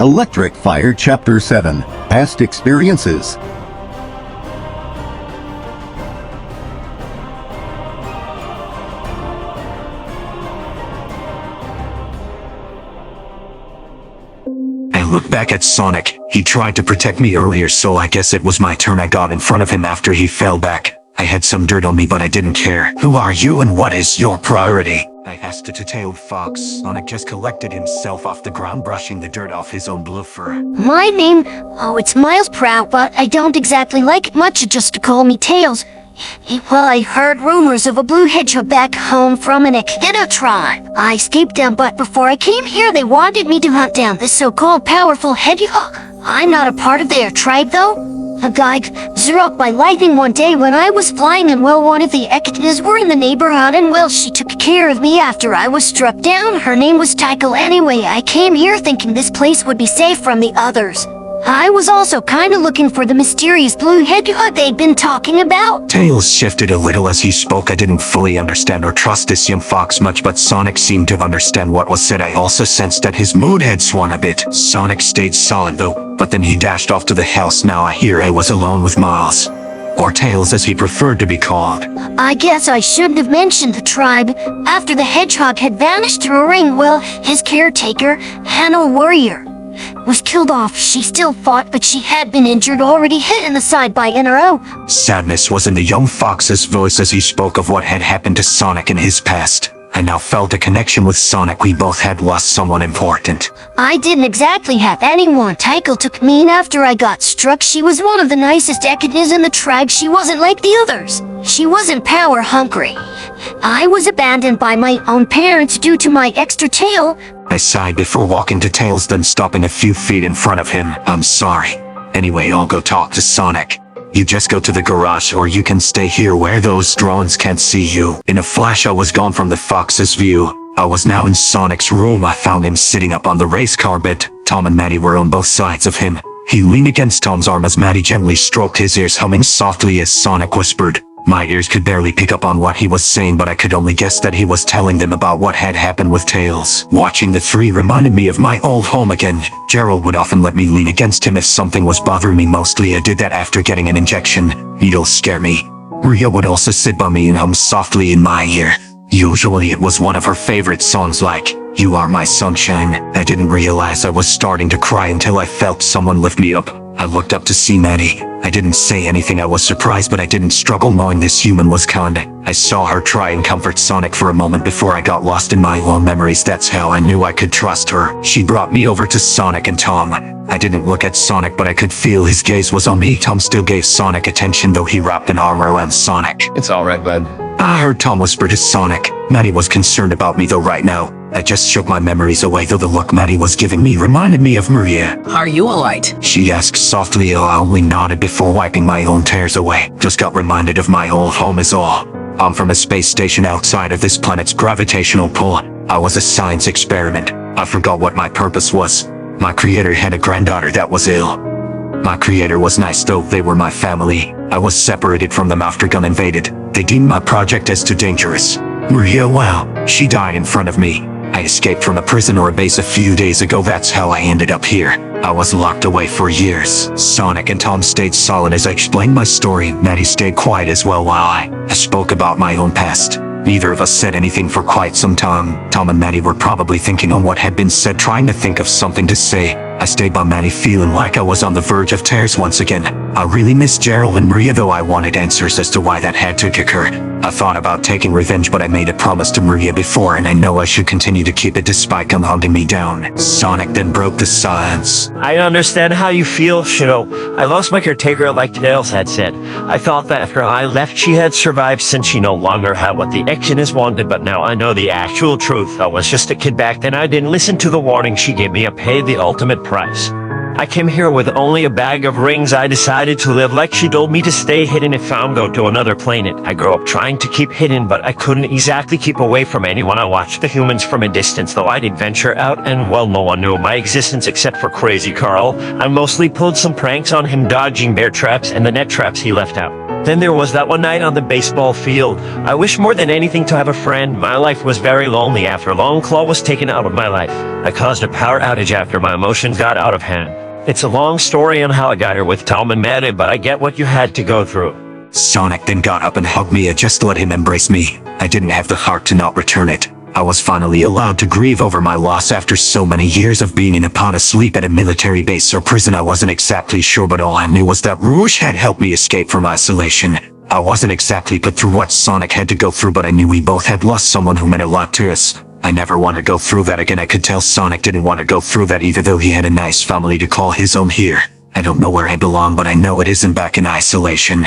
Electric Fire Chapter 7 Past Experiences. I look back at Sonic. He tried to protect me earlier, so I guess it was my turn. I got in front of him after he fell back. I had some dirt on me, but I didn't care. Who are you and what is your priority? I asked a two-tailed fox. Sonic just collected himself off the ground, brushing the dirt off his own blue fur. My name? Oh, it's Miles Proud, but I don't exactly like it much just to call me Tails. Well, I heard rumors of a blue hedgehog back home from an Echidna tribe. I escaped them, but before I came here, they wanted me to hunt down this so-called powerful hedgehog. I'm not a part of their tribe, though. A guy struck by lightning one day when I was flying, and well, one of the Echidnas were in the neighborhood, and well, she took care of me after I was struck down. Her name was Tycho. Anyway, I came here thinking this place would be safe from the others. I was also kinda looking for the mysterious blue hedgehog they'd been talking about. Tails shifted a little as he spoke. I didn't fully understand or trust this young fox much, but Sonic seemed to understand what was said. I also sensed that his mood had swung a bit. Sonic stayed solid though, but then he dashed off to the house. Now I hear I was alone with Miles. Or Tails as he preferred to be called. I guess I shouldn't have mentioned the tribe. After the hedgehog had vanished through a ring, well, his caretaker, Hannah Warrior, was killed off. She still fought, but she had been injured, already hit in the side by NRO. Sadness was in the young fox's voice as he spoke of what had happened to Sonic in his past. I now felt a connection with Sonic. We both had lost someone important. I didn't exactly have anyone. Tycho took me in after I got struck. She was one of the nicest Echidnas in the tribe. She wasn't like the others. She wasn't power hungry. I was abandoned by my own parents due to my extra tail. I sighed before walking to Tails, then stopping a few feet in front of him. I'm sorry. Anyway, I'll go talk to Sonic. You just go to the garage, or you can stay here where those drones can't see you. In a flash, I was gone from the fox's view. I was now in Sonic's room. I found him sitting up on the race carpet. Tom and Maddie were on both sides of him. He leaned against Tom's arm as Maddie gently stroked his ears, humming softly as Sonic whispered. My ears could barely pick up on what he was saying, but I could only guess that he was telling them about what had happened with Tails. Watching the three reminded me of my old home again. Gerald would often let me lean against him if something was bothering me. Mostly I did that after getting an injection. Needles scare me. Rhea would also sit by me and hum softly in my ear. Usually it was one of her favorite songs, like You Are My Sunshine. I didn't realize I was starting to cry until I felt someone lift me up. I looked up to see Maddie. I didn't say anything. I was surprised, but I didn't struggle, knowing this human was kind. I saw her try and comfort Sonic for a moment before I got lost in my own memories. That's how I knew I could trust her. She brought me over to Sonic and Tom. I didn't look at Sonic, but I could feel his gaze was on me. Tom still gave Sonic attention, though he wrapped an arm around Sonic. It's alright, bud. I heard Tom whisper to Sonic. Maddie was concerned about me though right now. I just shook my memories away, though the look Maddie was giving me reminded me of Maria. Are you alright? She asked softly. I only nodded before wiping my own tears away. Just got reminded of my old home is all. I'm from a space station outside of this planet's gravitational pull. I was a science experiment. I forgot what my purpose was. My creator had a granddaughter that was ill. My creator was nice though. They were my family. I was separated from them after Gun invaded. They deemed my project as too dangerous. Maria, well, she died in front of me. I escaped from a prison or a base a few days ago. That's how I ended up here. I was locked away for years. Sonic and Tom stayed solid as I explained my story. Maddie stayed quiet as well while I spoke about my own past. Neither of us said anything for quite some time. Tom and Maddie were probably thinking on what had been said, trying to think of something to say. I stayed by Maddie feeling like I was on the verge of tears once again. I really missed Gerald and Maria, though I wanted answers as to why that had to occur. I thought about taking revenge, but I made a promise to Maria before, and I know I should continue to keep it despite them hunting me down. Sonic then broke the silence. I understand how you feel, Shino. I lost my caretaker like Tails had said. I thought that after I left she had survived since she no longer had what the Echidnas wanted, but now I know the actual truth. I was just a kid back then. I didn't listen to the warning she gave me. I paid the ultimate price. I came here with only a bag of rings. I decided to live like she told me to stay hidden if found, go to another planet. I grew up trying to keep hidden, but I couldn't exactly keep away from anyone. I watched the humans from a distance, though I did venture out, and well, no one knew my existence except for Crazy Carl. I mostly pulled some pranks on him, dodging bear traps and the net traps he left out. Then there was that one night on the baseball field. I wish more than anything to have a friend. My life was very lonely after Longclaw was taken out of my life. I caused a power outage after my emotions got out of hand. It's a long story on how I got here with Tom and Maddie, but I get what you had to go through. Sonic then got up and hugged me. I just let him embrace me. I didn't have the heart to not return it. I was finally allowed to grieve over my loss after so many years of being in a pot asleep at a military base or prison. I wasn't exactly sure, but all I knew was that Rouge had helped me escape from isolation. I wasn't exactly put through what Sonic had to go through, but I knew we both had lost someone who meant a lot to us. I never want to go through that again. I could tell Sonic didn't want to go through that either, though he had a nice family to call his own here. I don't know where I belong, but I know it isn't back in isolation.